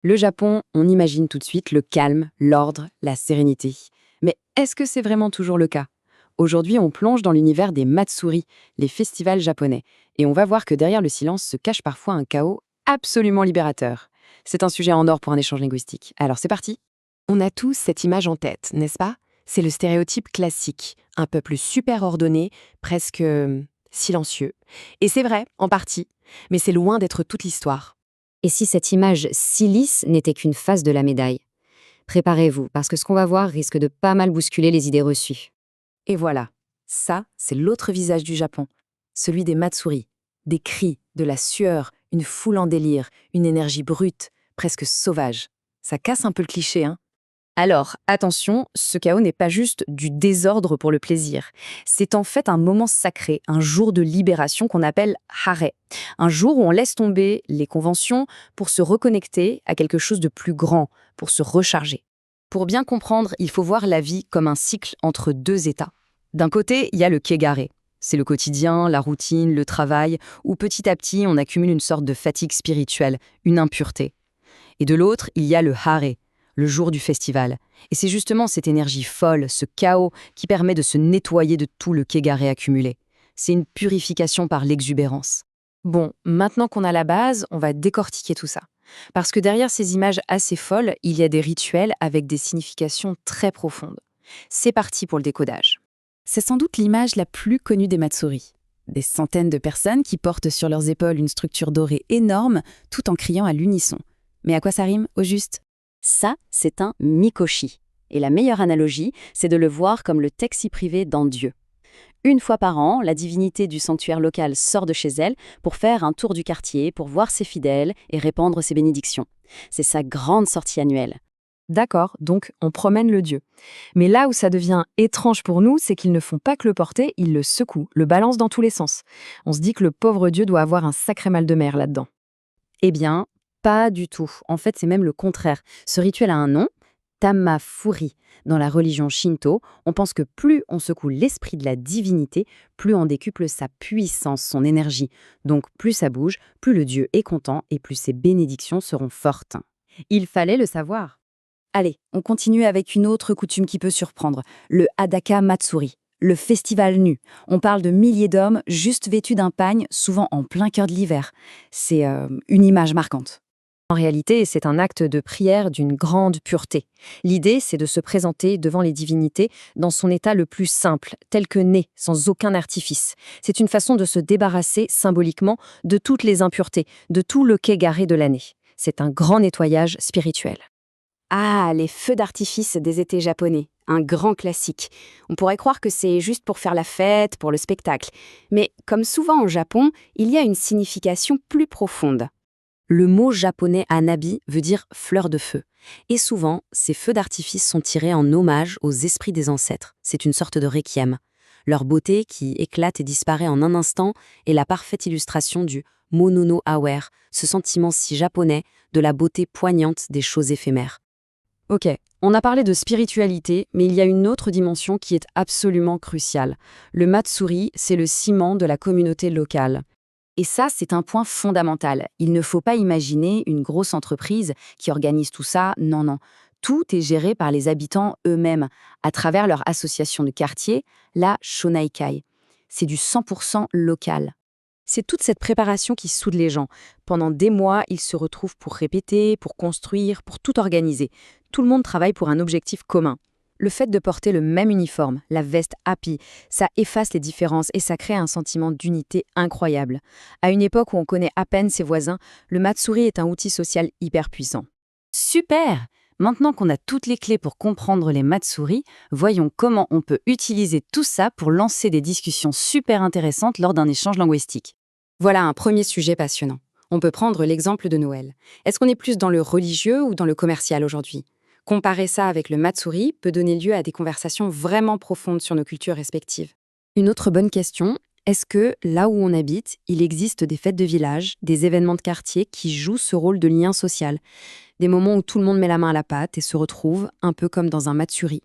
Le Japon, on imagine tout de suite le calme, l'ordre, la sérénité. Mais est-ce que c'est vraiment toujours le cas? Aujourd'hui, on plonge dans l'univers des Matsuri, les festivals japonais, et on va voir que derrière le silence se cache parfois un chaos absolument libérateur. C'est un sujet en or pour un échange linguistique. Alors c'est parti. On a tous cette image en tête, n'est-ce pas? C'est le stéréotype classique, un peuple super ordonné, presque silencieux. Et c'est vrai, en partie, mais c'est loin d'être toute l'histoire. Et si cette image si lisse n'était qu'une face de la médaille? Préparez-vous, parce que ce qu'on va voir risque de pas mal bousculer les idées reçues. Et voilà, ça, c'est l'autre visage du Japon, celui des Matsuri. Des cris, de la sueur, une foule en délire, une énergie brute, presque sauvage. Ça casse un peu le cliché, hein? Alors, attention, ce chaos n'est pas juste du désordre pour le plaisir. C'est en fait un moment sacré, un jour de libération qu'on appelle hare. Un jour où on laisse tomber les conventions pour se reconnecter à quelque chose de plus grand, pour se recharger. Pour bien comprendre, il faut voir la vie comme un cycle entre deux états. D'un côté, il y a le kegare. C'est le quotidien, la routine, le travail, où petit à petit on accumule une sorte de fatigue spirituelle, une impureté. Et de l'autre, il y a le hare, le jour du festival. Et c'est justement cette énergie folle, ce chaos, qui permet de se nettoyer de tout le kegare accumulé. C'est une purification par l'exubérance. Bon, maintenant qu'on a la base, on va décortiquer tout ça. Parce que derrière ces images assez folles, il y a des rituels avec des significations très profondes. C'est parti pour le décodage. C'est sans doute l'image la plus connue des Matsuri. Des centaines de personnes qui portent sur leurs épaules une structure dorée énorme, tout en criant à l'unisson. Mais à quoi ça rime, au juste? Ça, c'est un mikoshi. Et la meilleure analogie, c'est de le voir comme le taxi privé d'un dieu. Une fois par an, la divinité du sanctuaire local sort de chez elle pour faire un tour du quartier, pour voir ses fidèles et répandre ses bénédictions. C'est sa grande sortie annuelle. D'accord, donc on promène le dieu. Mais là où ça devient étrange pour nous, c'est qu'ils ne font pas que le porter, ils le secouent, le balancent dans tous les sens. On se dit que le pauvre dieu doit avoir un sacré mal de mer là-dedans. Eh bien, pas du tout. En fait, c'est même le contraire. Ce rituel a un nom, Tamafuri. Dans la religion shinto, on pense que plus on secoue l'esprit de la divinité, plus on décuple sa puissance, son énergie. Donc plus ça bouge, plus le dieu est content et plus ses bénédictions seront fortes. Il fallait le savoir. Allez, on continue avec une autre coutume qui peut surprendre, le Hadaka Matsuri, le festival nu. On parle de milliers d'hommes juste vêtus d'un pagne, souvent en plein cœur de l'hiver. C'est une image marquante. En réalité, c'est un acte de prière d'une grande pureté. L'idée, c'est de se présenter devant les divinités dans son état le plus simple, tel que né, sans aucun artifice. C'est une façon de se débarrasser symboliquement de toutes les impuretés, de tout le kegare de l'année. C'est un grand nettoyage spirituel. Ah, les feux d'artifice des étés japonais, un grand classique. On pourrait croire que c'est juste pour faire la fête, pour le spectacle. Mais comme souvent au Japon, il y a une signification plus profonde. Le mot japonais hanabi veut dire fleur de feu. Et souvent, ces feux d'artifice sont tirés en hommage aux esprits des ancêtres. C'est une sorte de requiem. Leur beauté, qui éclate et disparaît en un instant, est la parfaite illustration du monono aware, ce sentiment si japonais de la beauté poignante des choses éphémères. Ok, on a parlé de spiritualité, mais il y a une autre dimension qui est absolument cruciale. Le matsuri, c'est le ciment de la communauté locale. Et ça, c'est un point fondamental. Il ne faut pas imaginer une grosse entreprise qui organise tout ça. Non, non. Tout est géré par les habitants eux-mêmes, à travers leur association de quartier, la Shonaikai. C'est du 100% local. C'est toute cette préparation qui soude les gens. Pendant des mois, ils se retrouvent pour répéter, pour construire, pour tout organiser. Tout le monde travaille pour un objectif commun. Le fait de porter le même uniforme, la veste happy, ça efface les différences et ça crée un sentiment d'unité incroyable. À une époque où on connaît à peine ses voisins, le matsuri est un outil social hyper puissant. Super! Maintenant qu'on a toutes les clés pour comprendre les matsuri, voyons comment on peut utiliser tout ça pour lancer des discussions super intéressantes lors d'un échange linguistique. Voilà un premier sujet passionnant. On peut prendre l'exemple de Noël. Est-ce qu'on est plus dans le religieux ou dans le commercial aujourd'hui? Comparer ça avec le matsuri peut donner lieu à des conversations vraiment profondes sur nos cultures respectives. Une autre bonne question, est-ce que, là où on habite, il existe des fêtes de village, des événements de quartier qui jouent ce rôle de lien social? Des moments où tout le monde met la main à la pâte et se retrouve, un peu comme dans un matsuri.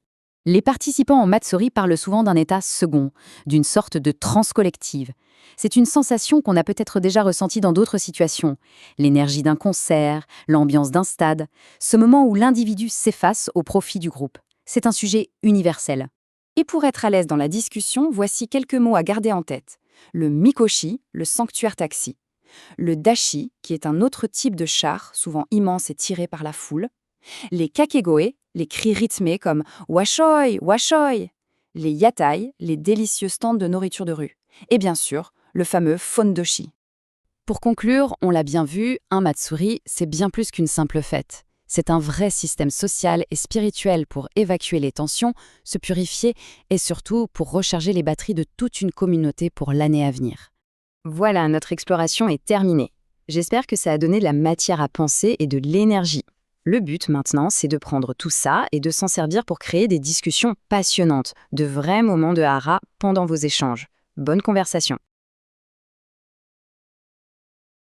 Les participants en Matsuri parlent souvent d'un état second, d'une sorte de transe collective. C'est une sensation qu'on a peut-être déjà ressentie dans d'autres situations. L'énergie d'un concert, l'ambiance d'un stade, ce moment où l'individu s'efface au profit du groupe. C'est un sujet universel. Et pour être à l'aise dans la discussion, voici quelques mots à garder en tête. Le mikoshi, le sanctuaire taxi. Le dashi, qui est un autre type de char, souvent immense et tiré par la foule. Les kakegoe, les cris rythmés comme Washoi, Washoi. Les yatai, les délicieux stands de nourriture de rue. Et bien sûr, le fameux fondoshi. Pour conclure, on l'a bien vu, un Matsuri, c'est bien plus qu'une simple fête. C'est un vrai système social et spirituel pour évacuer les tensions, se purifier et surtout pour recharger les batteries de toute une communauté pour l'année à venir. Voilà, notre exploration est terminée. J'espère que ça a donné de la matière à penser et de l'énergie. Le but maintenant, c'est de prendre tout ça et de s'en servir pour créer des discussions passionnantes, de vrais moments de hara pendant vos échanges. Bonne conversation.